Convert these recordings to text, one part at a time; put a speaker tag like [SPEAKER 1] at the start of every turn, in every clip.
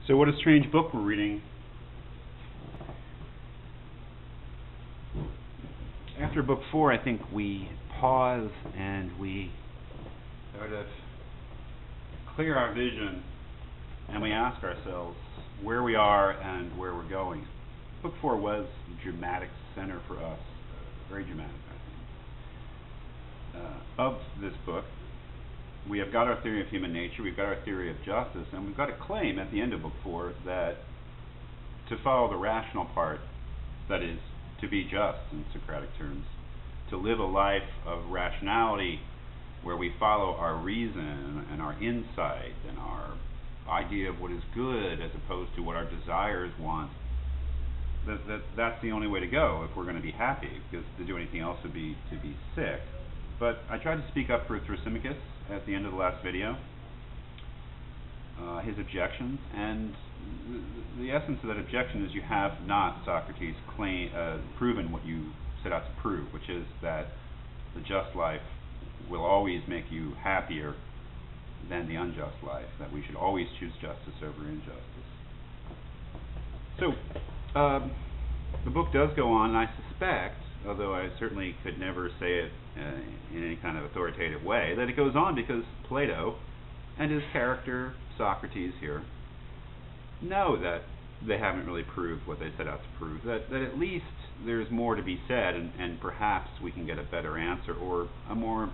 [SPEAKER 1] So what a strange book we're reading. After book 4, I think we pause and we sort of clear our vision and we ask ourselves where we are and where we're going. Book 4 was the dramatic center for us, very dramatic, I think. Of this book, we have got our theory of human nature, we've got our theory of justice, and we've got a claim at the end of book 4 that to follow the rational part, that is, to be just in Socratic terms, to live a life of rationality where we follow our reason and our insight and our idea of what is good as opposed to what our desires want, that's the only way to go if we're going to be happy, because to do anything else would be to be sick. But I tried to speak up for Thrasymachus at the end of the last video, his objections, and the essence of that objection is you have not, Socrates, proven what you set out to prove, which is that the just life will always make you happier than the unjust life, that we should always choose justice over injustice. So, the book does go on, and I suspect, although I certainly could never say it in any kind of authoritative way, that it goes on because Plato and his character, Socrates here, know that they haven't really proved what they set out to prove, that at least there's more to be said, and perhaps we can get a better answer, or a more,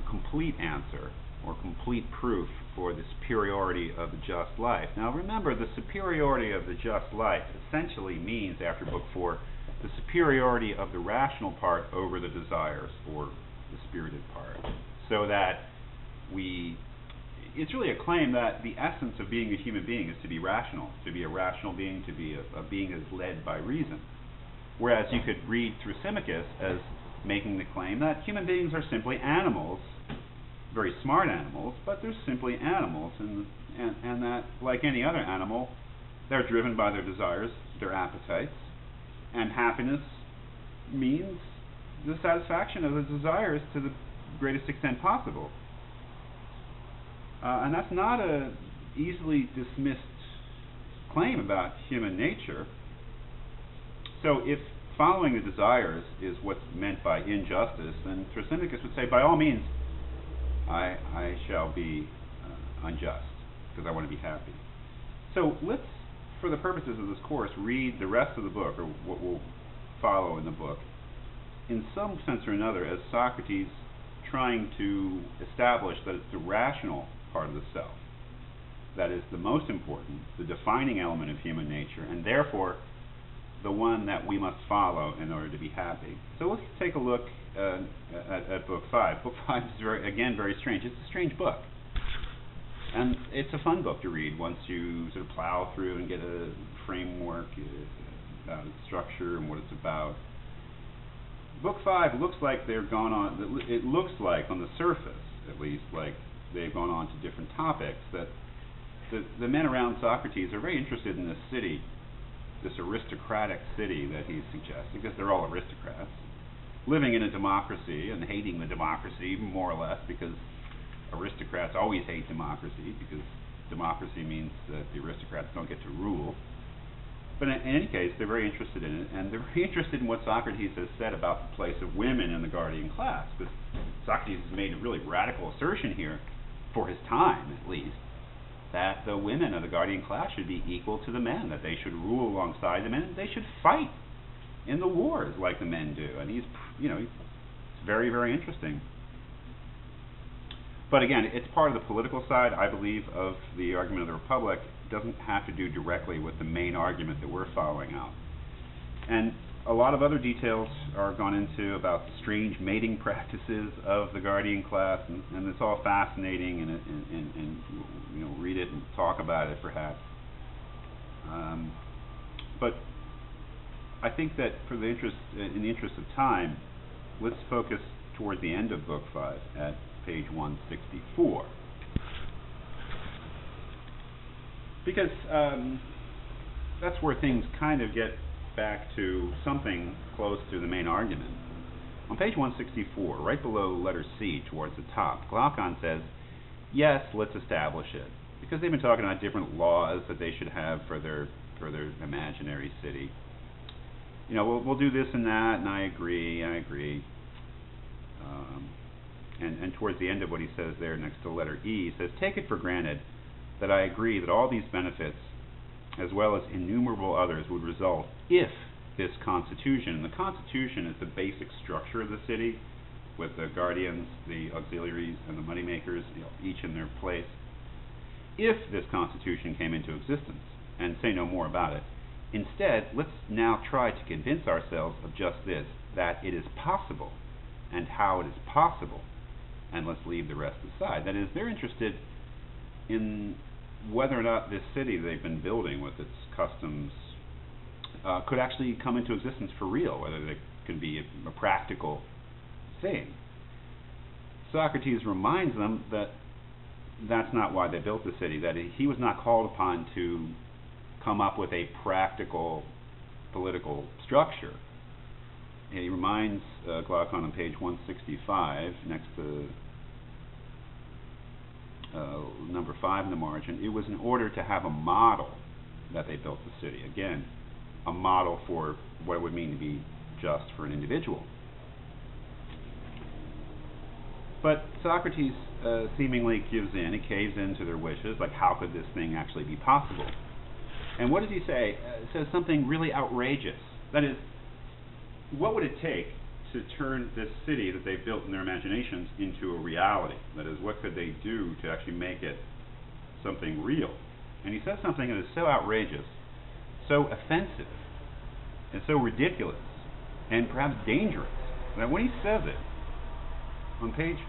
[SPEAKER 1] complete answer, or complete proof for the superiority of the just life. Now remember, the superiority of the just life essentially means, after book 4, the superiority of the rational part over the desires, or the spirited part. So that it's really a claim that the essence of being a human being is to be rational, to be a rational being, to be a being that is led by reason. Whereas you could read Thrasymachus as making the claim that human beings are simply animals, very smart animals, but they're simply animals, and that, like any other animal, they're driven by their desires, their appetites, and happiness means the satisfaction of the desires to the greatest extent possible. And that's not an easily dismissed claim about human nature. So if following the desires is what's meant by injustice, then Thrasymachus would say, by all means, I shall be unjust, because I want to be happy. So let's, for the purposes of this course, read the rest of the book, or what will follow in the book, in some sense or another, as Socrates trying to establish that it's the rational part of the self that is the most important, the defining element of human nature, and therefore the one that we must follow in order to be happy. So let's take a look at book 5. Book 5 is very strange. It's a strange book. And it's a fun book to read once you sort of plow through and get a framework about its structure and what it's about. Book 5 looks like it looks like, on the surface at least, like they've gone on to different topics, that the men around Socrates are very interested in this city, this aristocratic city that he's suggesting, because they're all aristocrats, living in a democracy and hating the democracy more or less, because aristocrats always hate democracy, because democracy means that the aristocrats don't get to rule. But in any case, they're very interested in it, and they're very interested in what Socrates has said about the place of women in the guardian class, because Socrates has made a really radical assertion here, for his time at least, that the women of the guardian class should be equal to the men, that they should rule alongside the men, and they should fight in the wars like the men do. And it's very, very interesting. But again, it's part of the political side, I believe, of the argument of the Republic. It doesn't have to do directly with the main argument that we're following out. And a lot of other details are gone into about the strange mating practices of the guardian class, and it's all fascinating, and read it and talk about it perhaps. But I think that in the interest of time, let's focus toward the end of book 5 at page 164. Because that's where things kind of get back to something close to the main argument. On page 164, right below letter C towards the top, Glaucon says, yes, let's establish it. because they've been talking about different laws that they should have for their imaginary city. You know, we'll do this and that, and I agree. And towards the end of what he says there, next to letter E, he says, "Take it for granted that I agree that all these benefits, as well as innumerable others, would result if this Constitution," and the Constitution is the basic structure of the city, with the guardians, the auxiliaries, and the moneymakers, you know, each in their place. "If this Constitution came into existence," and say no more about it. "Instead, let's now try to convince ourselves of just this, that it is possible, and how it is possible, and let's leave the rest aside." That is, they're interested in whether or not this city they've been building with its customs could actually come into existence for real, whether they could be a practical thing. Socrates reminds them that that's not why they built the city, that he was not called upon to come up with a practical political structure. And he reminds Glaucon on page 165, next to number 5 in the margin, it was in order to have a model that they built the city. Again, a model for what it would mean to be just for an individual. But Socrates seemingly gives in, he caves in to their wishes, like how could this thing actually be possible? And what does he say? He says something really outrageous. That is, what would it take to turn this city that they've built in their imaginations into a reality? That is, what could they do to actually make it something real? And he says something that is so outrageous, so offensive, and so ridiculous, and perhaps dangerous, that when he says it, on page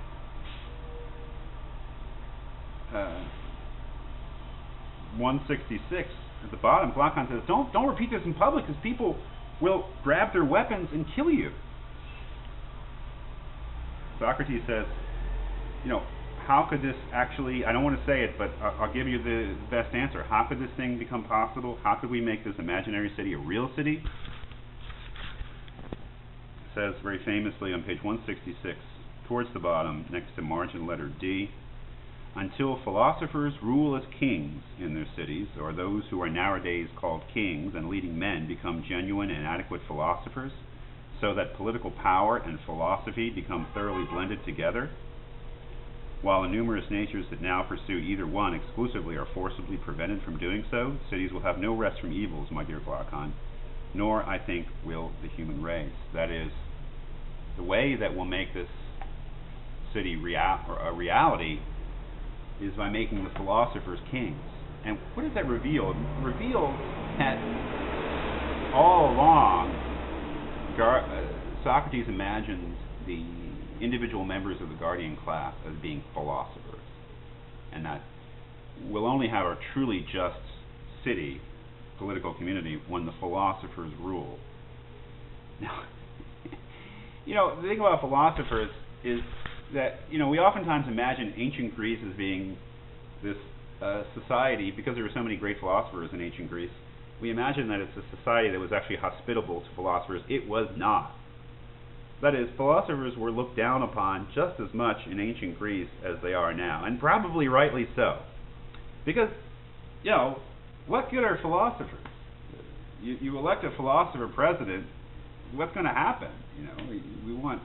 [SPEAKER 1] 166, at the bottom, Glaucon says, don't repeat this in public, because people will grab their weapons and kill you. Socrates says, you know, how could this actually, I don't want to say it, but I'll give you the best answer. How could this thing become possible? How could we make this imaginary city a real city? It says very famously on page 166, towards the bottom, next to margin letter D, "Until philosophers rule as kings in their cities, or those who are nowadays called kings and leading men become genuine and adequate philosophers, so that political power and philosophy become thoroughly blended together, while the numerous natures that now pursue either one exclusively are forcibly prevented from doing so, cities will have no rest from evils, my dear Glaucon, nor, I think, will the human race." That is, the way that we'll make this city a reality is by making the philosophers kings. And what does that reveal? It reveals that all along Socrates imagines the individual members of the guardian class as being philosophers, and that we'll only have a truly just city, political community, when the philosophers rule. Now, you know, the thing about philosophers is that, you know, we oftentimes imagine ancient Greece as being this society, because there were so many great philosophers in ancient Greece, we imagine that it's a society that was actually hospitable to philosophers. It was not. That is, philosophers were looked down upon just as much in ancient Greece as they are now, and probably rightly so. Because, you know, what good are philosophers? You elect a philosopher president, what's going to happen? You know, we want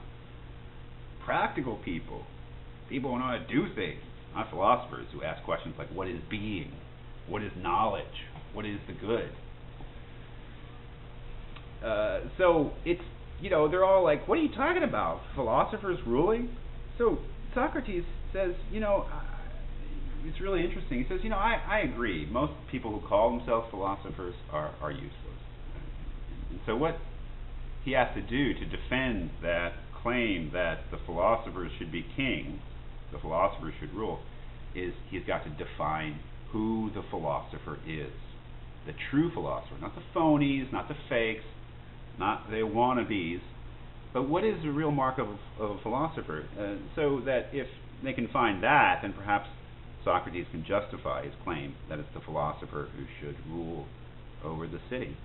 [SPEAKER 1] practical people who know how to do things, not philosophers who ask questions like, what is being? What is knowledge? What is the good? So it's, you know, they're all like, what are you talking about? Philosophers ruling? So Socrates says, you know, it's really interesting. He says, you know, I agree. Most people who call themselves philosophers are useless. And so what he has to do to defend that claim that the philosophers should be kings, the philosophers should rule, is he's got to define who the philosopher is. The true philosopher, not the phonies, not the fakes, not the wannabes, but what is the real mark of a philosopher? So that if they can find that, then perhaps Socrates can justify his claim that it's the philosopher who should rule over the city.